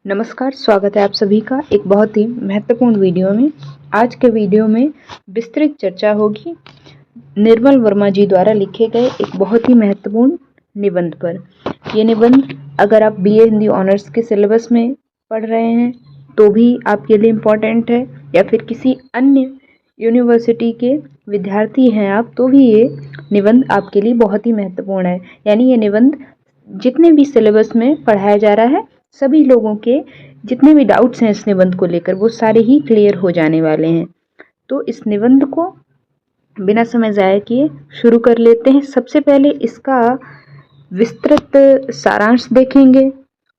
नमस्कार, स्वागत है आप सभी का एक बहुत ही महत्वपूर्ण वीडियो में। आज के वीडियो में विस्तृत चर्चा होगी निर्मल वर्मा जी द्वारा लिखे गए एक बहुत ही महत्वपूर्ण निबंध पर। ये निबंध अगर आप बीए हिंदी ऑनर्स के सिलेबस में पढ़ रहे हैं तो भी आपके लिए इम्पोर्टेंट है, या फिर किसी अन्य यूनिवर्सिटी के विद्यार्थी हैं आप तो भी ये निबंध आपके लिए बहुत ही महत्वपूर्ण है। यानी ये निबंध जितने भी सिलेबस में पढ़ाया जा रहा है, सभी लोगों के जितने भी डाउट्स हैं इस निबंध को लेकर वो सारे ही क्लियर हो जाने वाले हैं। तो इस निबंध को बिना समय ज़ाया किए शुरू कर लेते हैं। सबसे पहले इसका विस्तृत सारांश देखेंगे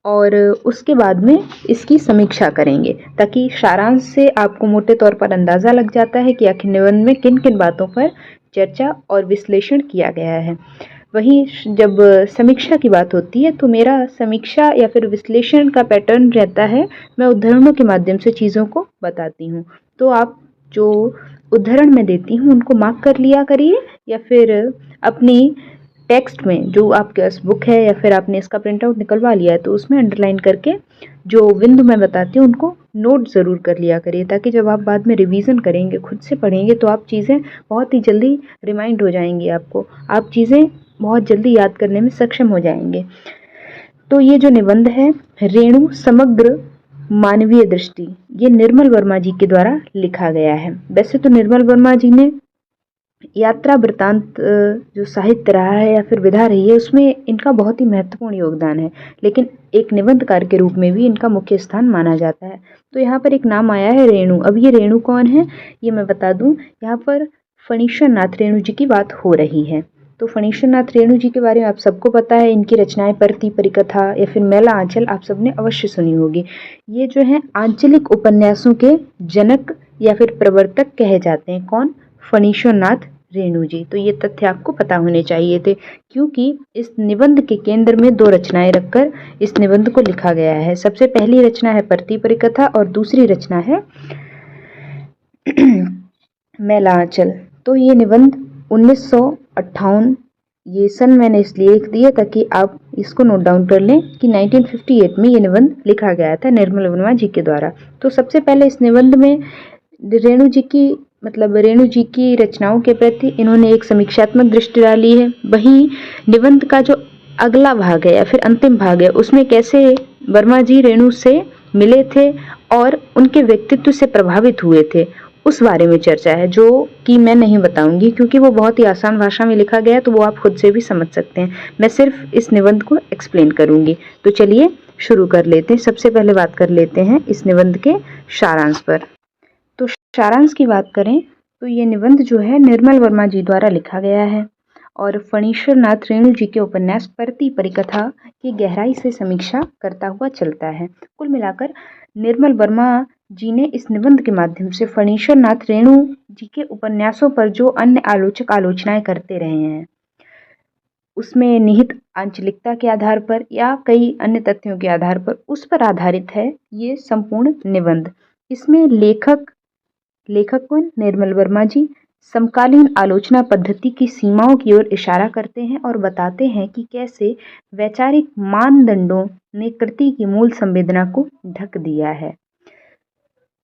और उसके बाद में इसकी समीक्षा करेंगे, ताकि सारांश से आपको मोटे तौर पर अंदाज़ा लग जाता है कि आखिर निबंध में किन किन बातों पर चर्चा और विश्लेषण किया गया है। वहीं जब समीक्षा की बात होती है तो मेरा समीक्षा या फिर विश्लेषण का पैटर्न रहता है, मैं उदाहरणों के माध्यम से चीज़ों को बताती हूँ। तो आप जो उदाहरण मैं देती हूँ उनको मार्क कर लिया करिए, या फिर अपनी टेक्स्ट में जो आपके पास बुक है या फिर आपने इसका प्रिंट आउट निकलवा लिया है तो उसमें अंडरलाइन करके जो बिंदु मैं बताती हूँ उनको नोट ज़रूर कर लिया करिए, ताकि जब आप बाद में रिवीजन करेंगे, खुद से पढ़ेंगे तो आप चीज़ें बहुत ही जल्दी रिमाइंड हो जाएंगी आपको, आप चीज़ें बहुत जल्दी याद करने में सक्षम हो जाएंगे। तो ये जो निबंध है रेणु समग्र मानवीय दृष्टि, ये निर्मल वर्मा जी के द्वारा लिखा गया है। वैसे तो निर्मल वर्मा जी ने यात्रा वृत्तांत जो साहित्य रहा है या फिर विधा रही है उसमें इनका बहुत ही महत्वपूर्ण योगदान है, लेकिन एक निबंधकार के रूप में भी इनका मुख्य स्थान माना जाता है। तो यहाँ पर एक नाम आया है रेणु। अब ये रेणु कौन है ये मैं बता दूं। यहाँ पर फणीश्वर नाथ रेणु जी की बात हो रही है। तो फणीश्वर नाथ रेणु जी के बारे में आप सबको पता है, इनकी रचनाएं परती परिकथा या फिर मैला आंचल आप सबने अवश्य सुनी होगी। ये जो है आंचलिक उपन्यासों के जनक या फिर प्रवर्तक कहे जाते हैं। कौन? फणीश्वर नाथ रेणु जी। तो ये तथ्य आपको पता होने चाहिए थे, क्योंकि इस निबंध के केंद्र में दो रचनाएं रखकर इस निबंध को लिखा गया है। सबसे पहली रचना है परती परिकथा और दूसरी रचना है मैला आंचल। तो ये निबंध 1958, ये सन मैंने इसलिए लिख दिया ताकि आप इसको नोट डाउन कर लें कि 1958 में ये निबंध लिखा गया था निर्मल वर्मा जी के द्वारा। तो सबसे पहले इस निबंध में रेणु जी की रचनाओं के प्रति इन्होंने एक समीक्षात्मक दृष्टि डाली है। वहीं निबंध का जो अगला भाग है या फिर अंतिम भाग है उसमें कैसे वर्मा जी रेणु से मिले थे और उनके व्यक्तित्व से प्रभावित हुए थे उस बारे में चर्चा है, जो कि मैं नहीं बताऊंगी क्योंकि वो बहुत ही आसान भाषा में लिखा गया है, तो वो आप खुद से भी समझ सकते हैं। मैं सिर्फ इस निबंध को एक्सप्लेन करूंगी। तो चलिए शुरू कर लेते हैं। सबसे पहले बात कर लेते हैं इस निबंध के सारांश पर। तो सारांश की बात करें तो ये निबंध जो है निर्मल वर्मा जी द्वारा लिखा गया है और फणीश्वर नाथ रेणु जी के उपन्यास परती परिकथा की गहराई से समीक्षा करता हुआ चलता है। कुल मिलाकर निर्मल वर्मा जी ने इस निबंध के माध्यम से फणीश्वर नाथ रेणु जी के उपन्यासों पर जो अन्य आलोचक आलोचनाएं करते रहे हैं उसमें निहित आंचलिकता के आधार पर या कई अन्य तथ्यों के आधार पर उस पर आधारित है ये संपूर्ण निबंध। इसमें लेखक कौन? निर्मल वर्मा जी समकालीन आलोचना पद्धति की सीमाओं की ओर इशारा करते हैं और बताते हैं कि कैसे वैचारिक मानदंडों ने कृति की मूल संवेदना को ढक दिया है।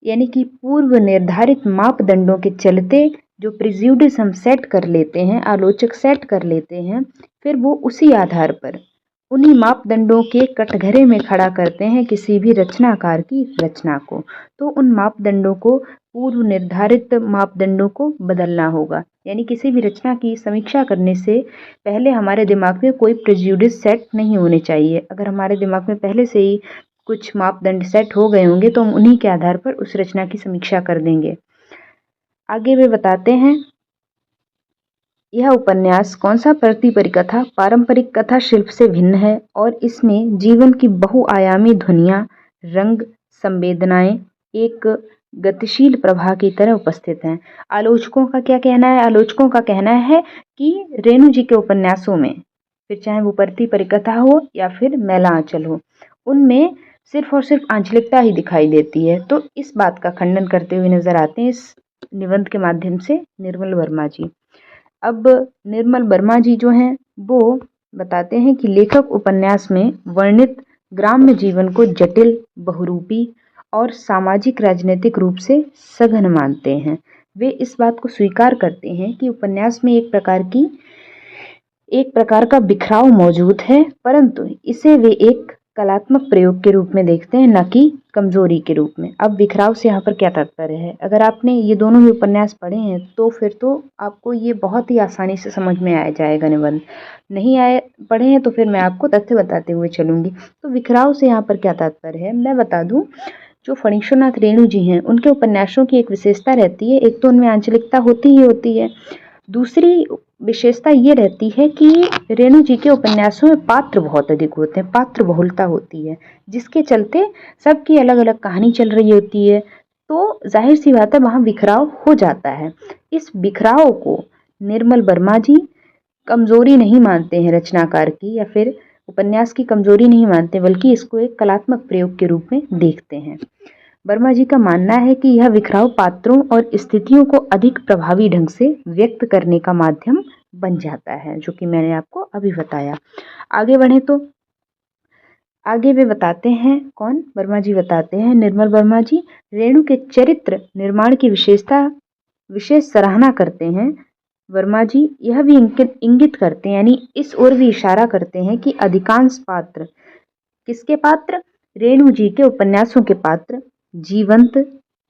यानी कि पूर्व निर्धारित मापदंडों के चलते जो प्रिज्यूडिस हम सेट कर लेते हैं, आलोचक सेट कर लेते हैं, फिर वो उसी आधार पर उन्हीं मापदंडों के कटघरे में खड़ा करते हैं किसी भी रचनाकार की रचना को। तो उन मापदंडों को, पूर्व निर्धारित मापदंडों को बदलना होगा। यानी किसी भी रचना की समीक्षा करने से पहले हमारे दिमाग में कोई प्रिज्यूडिस सेट नहीं होने चाहिए। अगर हमारे दिमाग में पहले से ही कुछ मापदंड सेट हो गए होंगे तो हम उन्हीं के आधार पर उस रचना की समीक्षा कर देंगे। आगे वे बताते हैं यह उपन्यास कौन सा परती परिकथा पारंपरिक कथा शिल्प से भिन्न है और इसमें जीवन की बहुआयामी ध्वनियाँ, रंग, संवेदनाएं एक गतिशील प्रवाह की तरह उपस्थित हैं। आलोचकों का क्या कहना है? आलोचकों का कहना है कि रेणु जी के उपन्यासों में, फिर चाहे वो परती परिकथा हो या फिर मैला आंचल हो, उनमें सिर्फ और सिर्फ आंचलिकता ही दिखाई देती है। तो इस बात का खंडन करते हुए नजर आते हैं इस निबंध के माध्यम से निर्मल वर्मा जी। अब निर्मल वर्मा जी जो हैं वो बताते हैं कि लेखक उपन्यास में वर्णित ग्राम्य जीवन को जटिल, बहुरूपी और सामाजिक राजनीतिक रूप से सघन मानते हैं। वे इस बात को स्वीकार करते हैं कि उपन्यास में एक प्रकार का बिखराव मौजूद है, परंतु इसे वे एक कलात्मक प्रयोग के रूप में देखते हैं, न कि कमजोरी के रूप में। अब बिखराव से यहाँ पर क्या तात्पर्य है? अगर आपने ये दोनों ही उपन्यास पढ़े हैं तो फिर तो आपको ये बहुत ही आसानी से समझ में आ जाएगा निबंध। नहीं आए पढ़े हैं तो फिर मैं आपको तथ्य बताते हुए चलूंगी। तो बिखराव से यहाँ पर क्या तात्पर्य है मैं बता दूं। जो फणीश्वरनाथ रेणु जी हैं उनके उपन्यासों की एक विशेषता रहती है, एक तो उनमें आंचलिकता होती ही होती है, दूसरी विशेषता ये रहती है कि रेणु जी के उपन्यासों में पात्र बहुत अधिक होते हैं, पात्र बहुलता होती है, जिसके चलते सबकी अलग अलग कहानी चल रही होती है, तो जाहिर सी बात है वहां बिखराव हो जाता है। इस बिखराव को निर्मल वर्मा जी कमजोरी नहीं मानते हैं रचनाकार की, या फिर उपन्यास की कमजोरी नहीं मानते, बल्कि इसको एक कलात्मक प्रयोग के रूप में देखते हैं। वर्मा जी का मानना है कि यह बिखराव पात्रों और स्थितियों को अधिक प्रभावी ढंग से व्यक्त करने का माध्यम बन जाता है, जो कि मैंने आपको अभी बताया। आगे बढ़े तो आगे वे बताते हैं, कौन? वर्मा जी बताते हैं, निर्मल वर्मा जी रेणु के चरित्र निर्माण की विशेष सराहना करते हैं। वर्मा जी यह भी इंगित करते हैं, यानी इस ओर भी इशारा करते हैं कि अधिकांश पात्र, किसके पात्र? रेणु जी के उपन्यासों के पात्र जीवंत,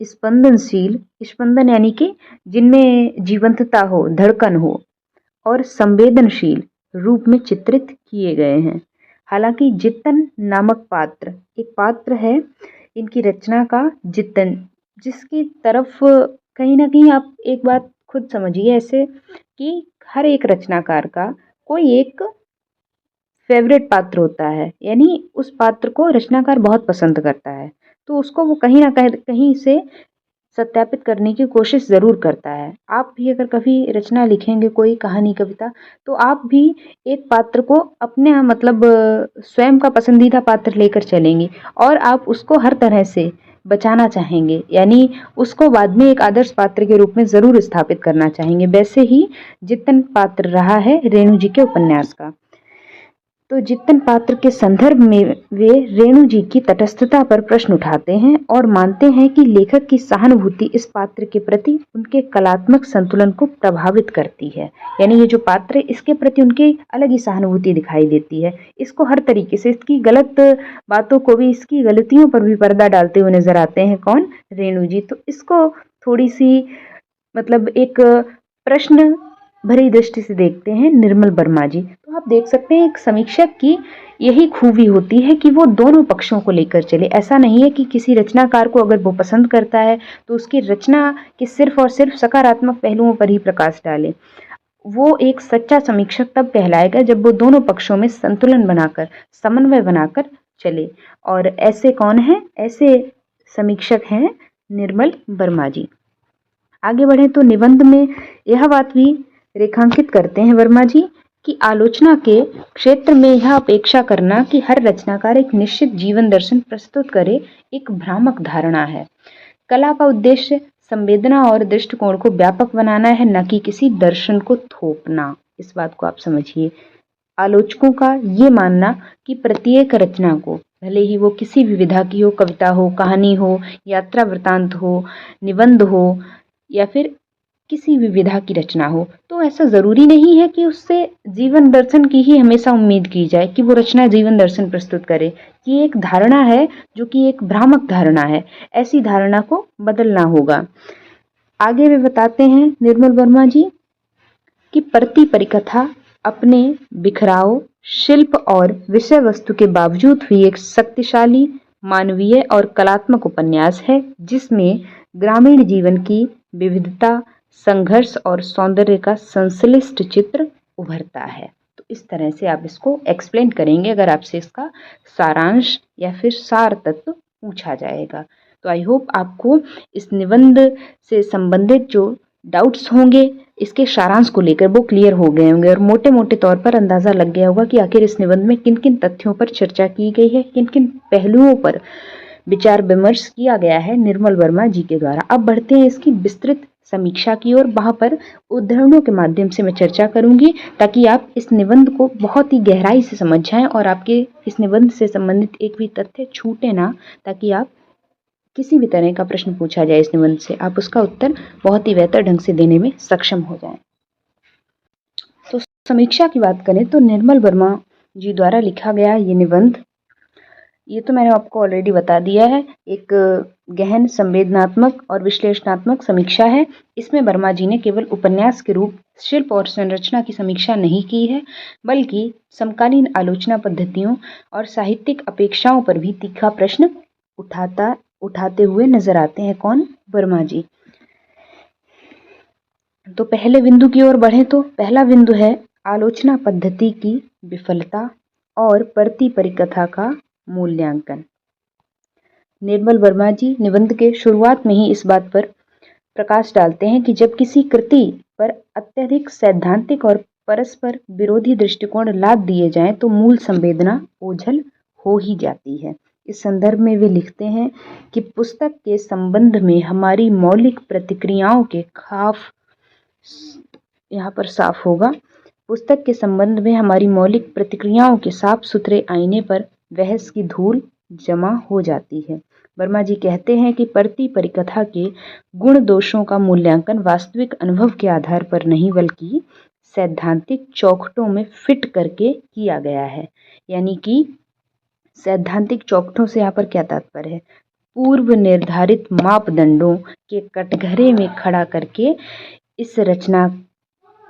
स्पंदनशील, स्पंदन यानी कि जिनमें जीवंतता हो, धड़कन हो, और संवेदनशील रूप में चित्रित किए गए हैं। हालांकि जितन नामक पात्र, एक पात्र है इनकी रचना का, जितन, जिसकी तरफ कहीं ना कहीं आप एक बात खुद समझिए ऐसे कि हर एक रचनाकार का कोई एक फेवरेट पात्र होता है, यानी उस पात्र को रचनाकार बहुत पसंद करता है, तो उसको वो कहीं ना कहीं से सत्यापित करने की कोशिश ज़रूर करता है। आप भी अगर कभी रचना लिखेंगे, कोई कहानी कविता, तो आप भी एक पात्र को अपने मतलब स्वयं का पसंदीदा पात्र लेकर चलेंगे और आप उसको हर तरह से बचाना चाहेंगे, यानी उसको बाद में एक आदर्श पात्र के रूप में ज़रूर स्थापित करना चाहेंगे। वैसे ही जितन पात्र रहा है रेणु जी के उपन्यास का। तो जितन पात्र के संदर्भ में वे रेणु जी की तटस्थता पर प्रश्न उठाते हैं और मानते हैं कि लेखक की सहानुभूति इस पात्र के प्रति उनके कलात्मक संतुलन को प्रभावित करती है। यानी ये जो पात्र है इसके प्रति उनकी अलग ही सहानुभूति दिखाई देती है। इसको हर तरीके से, इसकी गलत बातों को भी, इसकी गलतियों पर भी पर्दा डालते हुए नजर आते हैं। कौन? रेणु जी। तो इसको थोड़ी सी मतलब एक प्रश्न भरी दृष्टि से देखते हैं निर्मल वर्मा जी। तो आप देख सकते हैं एक समीक्षक की यही खूबी होती है कि वो दोनों पक्षों को लेकर चले। ऐसा नहीं है कि किसी रचनाकार को अगर वो पसंद करता है तो उसकी रचना के सिर्फ और सिर्फ सकारात्मक पहलुओं पर ही प्रकाश डाले। वो एक सच्चा समीक्षक तब कहलाएगा जब वो दोनों पक्षों में संतुलन बनाकर, समन्वय बनाकर चले। और ऐसे कौन है? ऐसे समीक्षक हैं निर्मल वर्मा जी। आगे बढ़े तो निबंध में यह बात भी रेखांकित करते हैं वर्मा जी कि आलोचना के क्षेत्र में यह अपेक्षा करना कि हर रचनाकार एक निश्चित जीवन दर्शन प्रस्तुत करे एक भ्रामक धारणा है। कला का उद्देश्य संवेदना और दृष्टिकोण को व्यापक बनाना है, न कि किसी दर्शन को थोपना। इस बात को आप समझिए। आलोचकों का ये मानना कि प्रत्येक रचना को, भले ही वो किसी भी विधा की हो, कविता हो, कहानी हो, यात्रा वृतांत हो, निबंध हो, या फिर किसी भी विधा की रचना हो, तो ऐसा जरूरी नहीं है कि उससे जीवन दर्शन की ही हमेशा उम्मीद की जाए कि वो रचना जीवन दर्शन प्रस्तुत करे। ये एक धारणा है जो कि एक भ्रामक धारणा है। ऐसी धारणा को बदलना होगा। आगे वे बताते हैं निर्मल वर्मा जी कि प्रति परिकथा अपने बिखराव, शिल्प और विषय वस्तु के बावजूद भी एक शक्तिशाली, मानवीय और कलात्मक उपन्यास है, जिसमें ग्रामीण जीवन की विविधता, संघर्ष और सौंदर्य का संश्लिष्ट चित्र उभरता है। तो इस तरह से आप इसको एक्सप्लेन करेंगे अगर आपसे इसका सारांश या फिर सार तत्व पूछा जाएगा। तो आई होप आपको इस निबंध से संबंधित जो डाउट्स होंगे इसके सारांश को लेकर वो क्लियर हो गए होंगे और मोटे मोटे तौर पर अंदाजा लग गया होगा कि आखिर इस निबंध में किन किन तथ्यों पर चर्चा की गई है, किन किन पहलुओं पर विचार विमर्श किया गया है निर्मल वर्मा जी के द्वारा। अब बढ़ते हैं इसकी विस्तृत समीक्षा की ओर, वहाँ पर उद्धरणों के माध्यम से मैं चर्चा करूंगी ताकि आप इस निबंध को बहुत ही गहराई से समझ जाएं और आपके इस निबंध से संबंधित एक भी तथ्य छूटे ना, ताकि आप किसी भी तरह का प्रश्न पूछा जाए इस निबंध से, आप उसका उत्तर बहुत ही बेहतर ढंग से देने में सक्षम हो जाएं। तो समीक्षा की बात करें तो निर्मल वर्मा जी द्वारा लिखा गया ये निबंध, ये तो मैंने आपको ऑलरेडी बता दिया है, एक गहन संवेदनात्मक और विश्लेषणात्मक समीक्षा है। इसमें वर्मा जी ने केवल उपन्यास के रूप, शिल्प और संरचना की समीक्षा नहीं की है, बल्कि समकालीन आलोचना पद्धतियों और साहित्यिक अपेक्षाओं पर भी तीखा प्रश्न उठाते हुए नजर आते हैं। कौन? वर्मा जी। तो पहले बिंदु की ओर बढ़े तो पहला बिंदु है आलोचना पद्धति की विफलता और परती परिकथा का मूल्यांकन। निर्मल वर्मा जी निबंध के शुरुआत में ही इस बात पर प्रकाश डालते हैं कि जब किसी कृति पर अत्यधिक सैद्धांतिक और परस्पर विरोधी दृष्टिकोण लाद दिए जाएं तो मूल संवेदना ओझल हो ही जाती है। इस संदर्भ में वे लिखते हैं कि पुस्तक के संबंध में हमारी मौलिक प्रतिक्रियाओं के खिलाफ, यहाँ पर साफ होगा, पुस्तक के संबंध में हमारी मौलिक प्रतिक्रियाओं के साफ सुथरे आईने पर बहस की धूल जमा हो जाती है। वर्मा जी कहते हैं कि परती परिकथा के गुण दोषों का मूल्यांकन वास्तविक अनुभव के आधार पर नहीं बल्कि सैद्धांतिक चौखटों में फिट करके किया गया है। यानी कि सैद्धांतिक चौखटों से यहाँ पर क्या तात्पर्य है? पूर्व निर्धारित मापदंडों के कटघरे में खड़ा करके इस रचना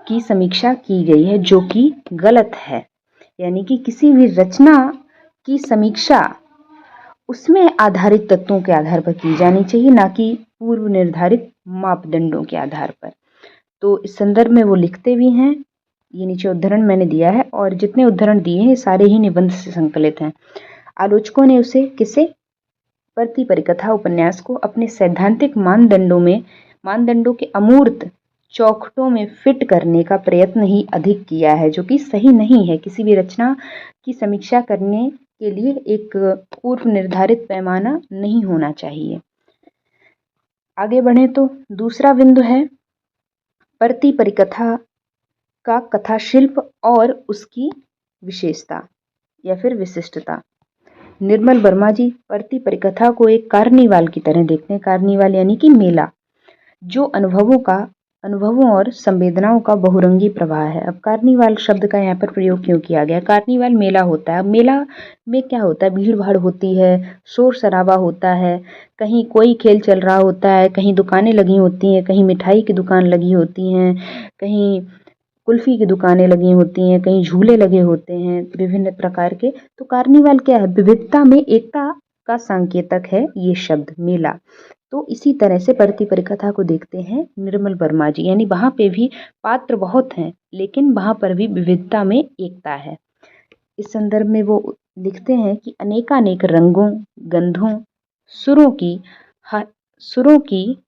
की समीक्षा की गई है, जो कि गलत है। यानी कि किसी भी रचना की समीक्षा उसमें आधारित तत्वों के आधार पर की जानी चाहिए, ना कि पूर्व निर्धारित मापदंडों के आधार पर। तो इस संदर्भ में वो लिखते भी हैं, ये नीचे उद्धरण मैंने दिया है और जितने उद्धरण दिए हैं सारे ही निबंध से संकलित हैं। आलोचकों ने उसे किसे? परती परिकथा उपन्यास को अपने सैद्धांतिक मानदंडों के अमूर्त चौखटों में फिट करने का प्रयत्न ही अधिक किया है, जो कि सही नहीं है। किसी भी रचना की समीक्षा करने के लिए एक पूर्व निर्धारित पैमाना नहीं होना चाहिए। आगे बढ़े तो दूसरा बिंदु है परती परिकथा का कथा शिल्प और उसकी विशेषता या फिर विशिष्टता। निर्मल वर्मा जी परती परिकथा को एक कार्निवाल की तरह देखते हैं। कार्निवाल यानी कि मेला, जो अनुभवों और संवेदनाओं का बहुरंगी प्रवाह है। अब कार्निवाल शब्द का यहाँ पर प्रयोग क्यों किया गया? कार्निवाल मेला होता है। मेला में क्या होता है? भीड़ भाड़ होती है, शोर शराबा होता है, कहीं कोई खेल चल रहा होता है, कहीं दुकानें लगी होती हैं, कहीं मिठाई की दुकान लगी होती हैं, कहीं कुल्फी की दुकानें लगी होती हैं, कहीं झूले लगे होते हैं विभिन्न प्रकार के। तो कार्निवाल क्या है? विविधता में एकता का संकेतक है ये शब्द मेला। तो इसी तरह से परती परिकथा को देखते हैं निर्मल वर्मा जी, यानी वहां पे भी पात्र बहुत हैं लेकिन वहां पर भी विविधता में एकता है। इस संदर्भ में वो लिखते हैं कि अनेकानेक रंगों, गंधों, सुरों की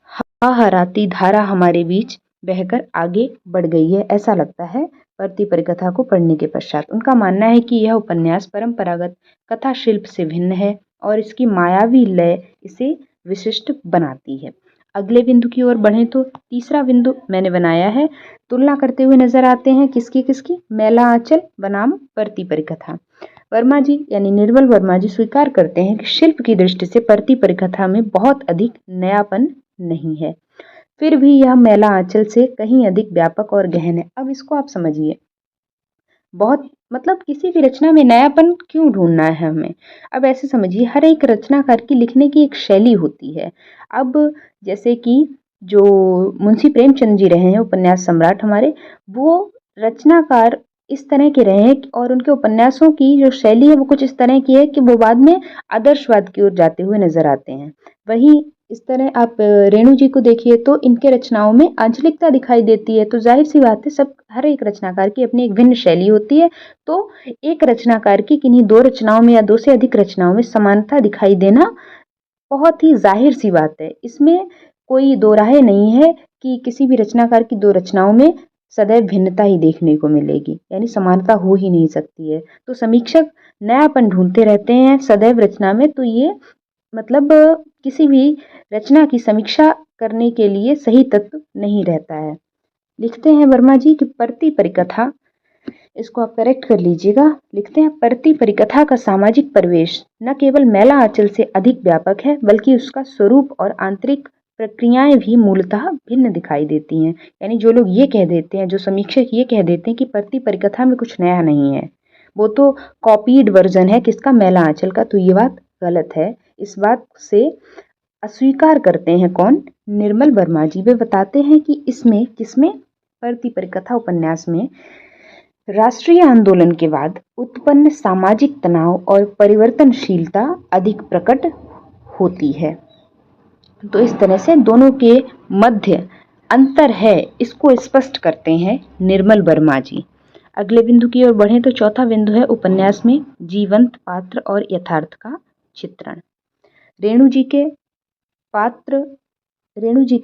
हाहराती धारा हमारे बीच बहकर आगे बढ़ गई है, ऐसा लगता है परती परिकथा को पढ़ने के पश्चात। उनका मानना है कि यह उपन्यास परंपरागत कथा शिल्प से भिन्न है और इसकी मायावी लय इसे विशिष्ट बनाती है। अगले बिंदु की ओर बढ़ें तो तीसरा बिंदु मैंने बनाया है, तुलना करते हुए नजर आते हैं किसकी? मैला आंचल बनाम परती परिकथा। वर्मा जी यानी निर्मल वर्मा जी स्वीकार करते हैं कि शिल्प की दृष्टि से परती परिकथा में बहुत अधिक नयापन नहीं है, फिर भी यह मैला आंचल से कहीं अधिक व्यापक और गहन है। अब इसको आप समझिए, बहुत मतलब किसी भी रचना में नयापन क्यों ढूंढना है हमें? अब ऐसे समझिए, हर एक रचनाकार की लिखने की एक शैली होती है। अब जैसे कि जो मुंशी प्रेमचंद जी रहे हैं उपन्यास सम्राट हमारे, वो रचनाकार इस तरह के रहे हैं और उनके उपन्यासों की जो शैली है वो कुछ इस तरह की है कि वो बाद में आदर्शवाद की ओर जाते हुए नजर आते हैं। वहीं इस तरह आप रेणु जी को देखिए तो इनके रचनाओं में आंचलिकता दिखाई देती है। तो जाहिर सी बात है, सब हर एक रचनाकार की अपनी एक भिन्न शैली होती है। तो एक रचनाकार की किन्हीं दो रचनाओं में या दो से अधिक रचनाओं में समानता दिखाई देना बहुत ही जाहिर सी बात है। इसमें कोई दो राय नहीं है कि किसी भी रचनाकार की दो रचनाओं में सदैव भिन्नता ही देखने को मिलेगी, यानी समानता हो ही नहीं सकती है। तो समीक्षक नयापन ढूंढते रहते हैं सदैव रचना में। तो ये मतलब किसी भी रचना की समीक्षा करने के लिए सही तत्व नहीं रहता है। लिखते हैं वर्मा जी कि प्रति परिकथा, इसको आप करेक्ट कर लीजिएगा। लिखते हैं प्रति परिकथा का सामाजिक परिवेश न केवल मैला आंचल से अधिक व्यापक है बल्कि उसका स्वरूप और आंतरिक प्रक्रियाएं भी मूलतः भिन्न दिखाई देती हैं। यानी जो लोग ये कह देते हैं, जो समीक्षक ये कह देते हैं कि प्रति परिकथा में कुछ नया नहीं है, वो तो कॉपीड वर्जन है किसका, मैला आंचल का, तो ये बात गलत है। इस बात से अस्वीकार करते हैं कौन, निर्मल वर्मा जी। वे बताते हैं कि इसमें, किसमें, प्रति परिकथा उपन्यास में राष्ट्रीय आंदोलन के बाद उत्पन्न सामाजिक तनाव और परिवर्तनशीलता अधिक प्रकट होती है। तो इस तरह से दोनों के मध्य अंतर है, इसको स्पष्ट करते हैं निर्मल वर्मा जी। अगले बिंदु की ओर बढ़ें तो चौथा बिंदु है उपन्यास में जीवंत पात्र और यथार्थ का चित्रण। रेणु जी के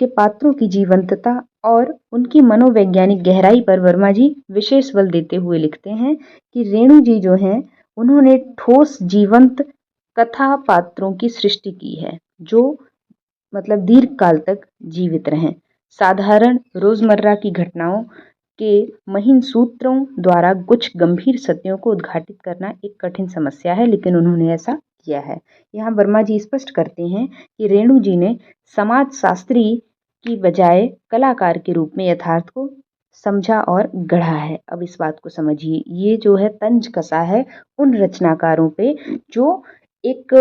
पात्रों की जीवंतता और उनकी मनोवैज्ञानिक गहराई पर वर्मा जी विशेष बल देते हुए लिखते हैं कि रेणु जी जो हैं उन्होंने ठोस जीवंत कथा पात्रों की सृष्टि की है जो मतलब दीर्घ काल तक जीवित रहें। साधारण रोजमर्रा की घटनाओं के महीन सूत्रों द्वारा कुछ गंभीर सत्यों को उद्घाटित करना एक कठिन समस्या है, लेकिन उन्होंने ऐसा किया है। यहाँ वर्मा जी स्पष्ट करते हैं कि रेणु जी ने समाजशास्त्री की बजाय कलाकार के रूप में यथार्थ को समझा और गढ़ा है। अब इस बात को समझिए, ये जो है तंज कसा है उन रचनाकारों पे जो एक,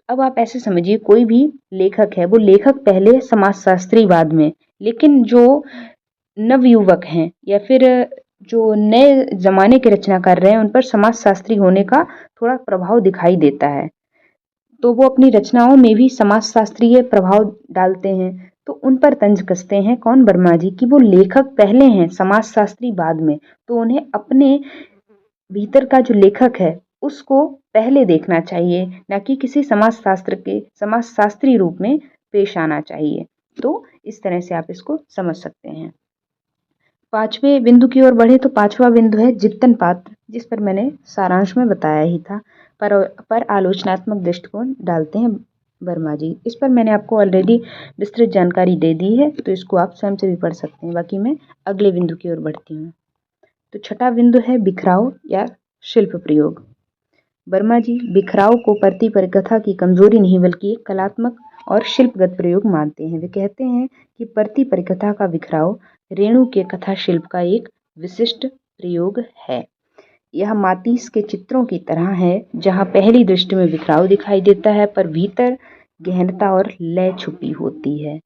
अब आप ऐसे समझिए कोई भी लेखक है, वो लेखक पहले समाजशास्त्री बाद में, लेकिन जो नवयुवक हैं या फिर जो नए जमाने के रचना कर रहे हैं उन पर समाजशास्त्री होने का थोड़ा प्रभाव दिखाई देता है, तो वो अपनी रचनाओं में भी समाजशास्त्रीय प्रभाव डालते हैं। तो उन पर तंज कसते हैं कौन, वर्मा जी, कि वो लेखक पहले हैं समाजशास्त्री बाद में, तो उन्हें अपने भीतर का जो लेखक है उसको पहले देखना चाहिए, न कि किसी समाजशास्त्री रूप में पेश आना चाहिए। तो इस तरह से आप इसको समझ सकते हैं। पांचवें बिंदु की ओर बढ़े तो पांचवा बिंदु है जित्तन पात्र, जिस पर मैंने सारांश में बताया ही था, पर आलोचनात्मक दृष्टिकोण डालते हैं वर्मा जी। इस पर मैंने आपको ऑलरेडी विस्तृत जानकारी दे दी है, तो इसको आप स्वयं से भी पढ़ सकते हैं। बाकी मैं अगले बिंदु की ओर बढ़ती हूँ। तो छठा बिंदु है बिखराव या शिल्प प्रयोग। वर्मा जी बिखराव को प्रति परिकथा की कमजोरी नहीं बल्कि एक कलात्मक और शिल्पगत प्रयोग मानते हैं। वे कहते हैं कि प्रति परिकथा का बिखराव रेणु के कथा शिल्प का एक विशिष्ट प्रयोग है। यह मातीस के चित्रों की तरह है जहां पहली दृष्टि में बिखराव दिखाई देता है पर भीतर गहनता और लय छुपी होती है।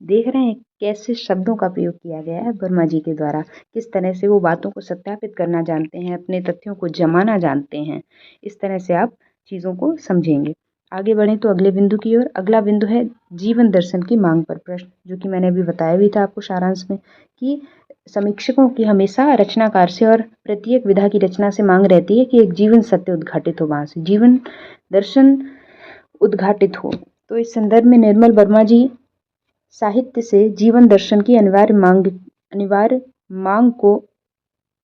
देख रहे हैं कैसे शब्दों का प्रयोग किया गया है वर्मा जी के द्वारा, किस तरह से वो बातों को सत्यापित करना जानते हैं, अपने तथ्यों को जमाना जानते हैं। इस तरह से आप चीज़ों को समझेंगे। आगे बढ़ें तो अगले बिंदु की ओर। अगला बिंदु है जीवन दर्शन की मांग पर प्रश्न, जो कि मैंने अभी बताया भी था आपको सारांश में कि समीक्षकों की हमेशा रचनाकार से और प्रत्येक विधा की रचना से मांग रहती है कि एक जीवन सत्य उद्घाटित हो, वहां से जीवन दर्शन उद्घाटित हो। तो इस संदर्भ में निर्मल वर्मा जी साहित्य से जीवन दर्शन की अनिवार्य मांग को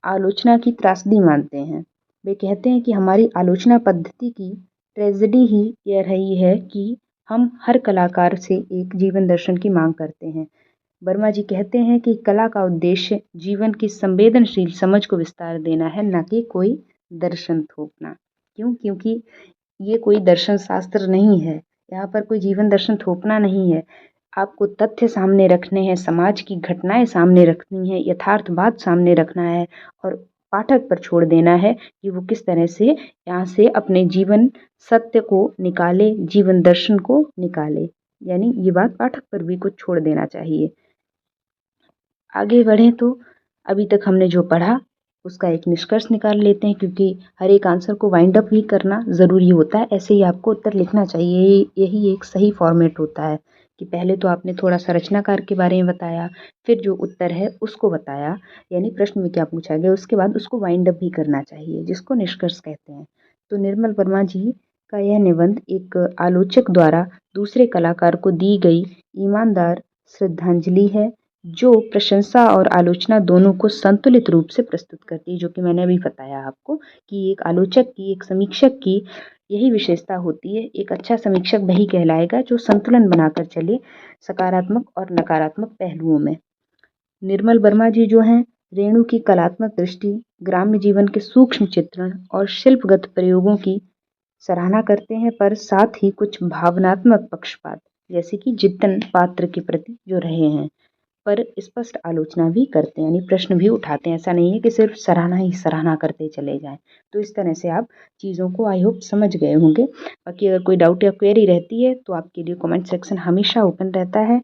आलोचना की त्रासदी मानते हैं। वे कहते हैं कि हमारी आलोचना पद्धति की ट्रेजेडी ही यह रही है कि हम हर कलाकार से एक जीवन दर्शन की मांग करते हैं। वर्मा जी कहते हैं कि कला का उद्देश्य जीवन की संवेदनशील समझ को विस्तार देना है, न कि कोई दर्शन थोपना। क्यों? क्योंकि ये कोई दर्शन शास्त्र नहीं है, यहाँ पर कोई जीवन दर्शन थोपना नहीं है। आपको तथ्य सामने रखने हैं, समाज की घटनाएं सामने रखनी है, यथार्थवाद सामने रखना है और पाठक पर छोड़ देना है कि वो किस तरह से यहाँ से अपने जीवन सत्य को निकाले, जीवन दर्शन को निकाले। यानी ये बात पाठक पर भी कुछ छोड़ देना चाहिए। आगे बढ़ें तो अभी तक हमने जो पढ़ा उसका एक निष्कर्ष निकाल लेते हैं, क्योंकि हर एक आंसर को वाइंड अप भी करना ज़रूरी होता है। ऐसे ही आपको उत्तर लिखना चाहिए, यही एक सही फॉर्मेट होता है कि पहले तो आपने थोड़ा सा रचनाकार के बारे में बताया, फिर जो उत्तर है उसको बताया, यानी प्रश्न में क्या पूछा गया, उसके बाद उसको वाइंड अप भी करना चाहिए, जिसको निष्कर्ष कहते हैं। तो निर्मल वर्मा जी का यह निबंध एक आलोचक द्वारा दूसरे कलाकार को दी गई ईमानदार श्रद्धांजलि है, जो प्रशंसा और आलोचना दोनों को संतुलित रूप से प्रस्तुत करती है, जो कि मैंने अभी बताया आपको कि एक आलोचक की, एक समीक्षक की यही विशेषता होती है। एक अच्छा समीक्षक वही कहलाएगा जो संतुलन बनाकर चले सकारात्मक और नकारात्मक पहलुओं में। निर्मल वर्मा जी जो हैं, रेणु की कलात्मक दृष्टि, ग्राम्य जीवन के सूक्ष्म चित्रण और शिल्पगत प्रयोगों की सराहना करते हैं, पर साथ ही कुछ भावनात्मक पक्षपात जैसे कि जिद्दन पात्र के प्रति जो रहे हैं पर स्पष्ट आलोचना भी करते हैं, यानी प्रश्न भी उठाते हैं। ऐसा नहीं है कि सिर्फ सराहना ही सराहना करते चले जाएं। तो इस तरह से आप चीज़ों को आई होप समझ गए होंगे। बाकी अगर कोई डाउट या क्वेरी रहती है तो आपके लिए कमेंट सेक्शन हमेशा ओपन रहता है।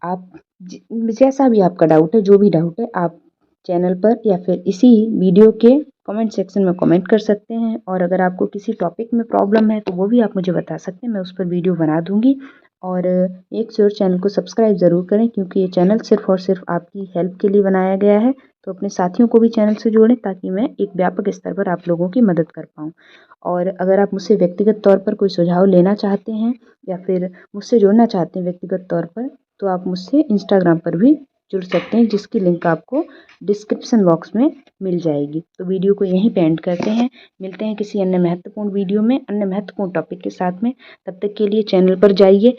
आप जैसा भी आपका डाउट है, जो भी डाउट है, आप चैनल पर या फिर इसी वीडियो के कमेंट सेक्शन में कमेंट कर सकते हैं। और अगर आपको किसी टॉपिक में प्रॉब्लम है तो वो भी आप मुझे बता सकते हैं, मैं उस पर वीडियो बना दूंगी। और एक श्योर चैनल को सब्सक्राइब ज़रूर करें क्योंकि ये चैनल सिर्फ और सिर्फ आपकी हेल्प के लिए बनाया गया है। तो अपने साथियों को भी चैनल से जोड़ें ताकि मैं एक व्यापक स्तर पर आप लोगों की मदद कर पाऊँ। और अगर आप मुझसे व्यक्तिगत तौर पर कोई सुझाव लेना चाहते हैं या फिर मुझसे जुड़ना चाहते हैं व्यक्तिगत तौर पर, तो आप मुझसे इंस्टाग्राम पर भी जुड़ सकते हैं, जिसकी लिंक आपको डिस्क्रिप्शन बॉक्स में मिल जाएगी। तो वीडियो को यहीं पे एंड करते हैं। मिलते हैं किसी अन्य महत्वपूर्ण वीडियो में अन्य महत्वपूर्ण टॉपिक के साथ में। तब तक के लिए चैनल पर जाइए।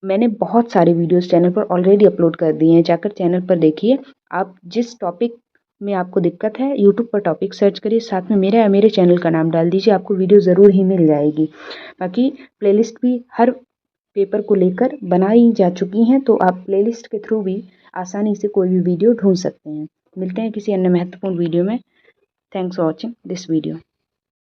मैंने बहुत सारे वीडियोस चैनल पर ऑलरेडी अपलोड कर दिए हैं, जाकर चैनल पर देखिए। आप जिस टॉपिक में आपको दिक्कत है यूट्यूब पर टॉपिक सर्च करिए, साथ में मेरे चैनल का नाम डाल दीजिए, आपको वीडियो ज़रूर ही मिल जाएगी। बाकी प्लेलिस्ट भी हर पेपर को लेकर बनाई जा चुकी हैं, तो आप प्लेलिस्ट के थ्रू भी आसानी से कोई भी वीडियो ढूंढ सकते हैं। मिलते हैं किसी अन्य महत्वपूर्ण वीडियो में। Thanks for watching this video.